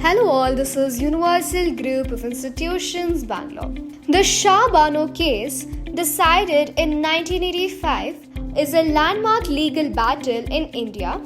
Hello all, this is Universal Group of Institutions, Bangalore. The Shah Bano case, decided in 1985, is a landmark legal battle in India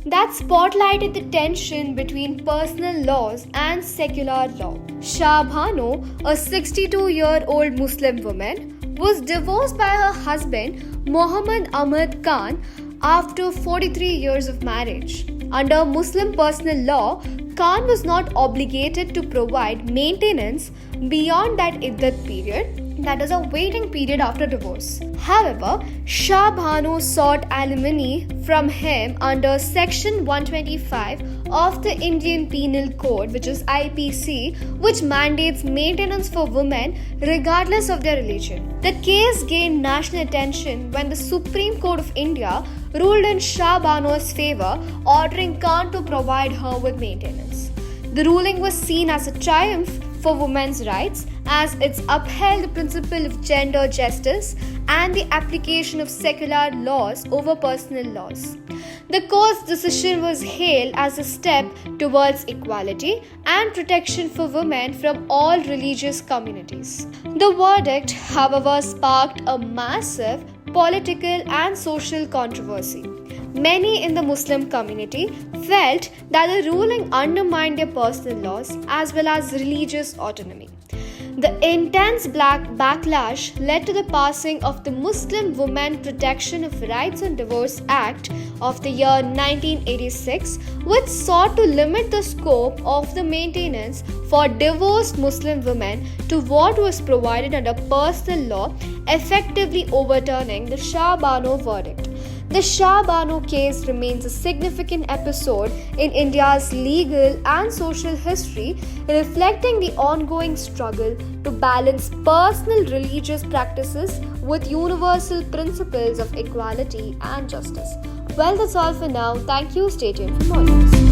that spotlighted the tension between personal laws and secular law. Shah Bano, a 62-year-old Muslim woman, was divorced by her husband Muhammad Ahmad Khan after 43 years of marriage. Under Muslim personal law, Khan was not obligated to provide maintenance beyond that iddat period, that is a waiting period after divorce. However, Shah Bano sought alimony from him under Section 125 of the Indian Penal Code, which is IPC, which mandates maintenance for women regardless of their religion. The case gained national attention when the Supreme Court of India ruled in Shah Bano's favor, ordering Khan to provide her with maintenance. The ruling was seen as a triumph for women's rights, as it upheld the principle of gender justice and the application of secular laws over personal laws. The court's decision was hailed as a step towards equality and protection for women from all religious communities. The verdict, however, sparked a massive political and social controversy. Many in the Muslim community felt that the ruling undermined their personal laws as well as religious autonomy. The intense backlash led to the passing of the Muslim Women Protection of Rights and Divorce Act of the year 1986, which sought to limit the scope of the maintenance for divorced Muslim women to what was provided under personal law, effectively overturning the Shah Bano verdict. The Shah Bano case remains a significant episode in India's legal and social history, reflecting the ongoing struggle to balance personal religious practices with universal principles of equality and justice. Well, that's all for now. Thank you. Stay tuned for more news.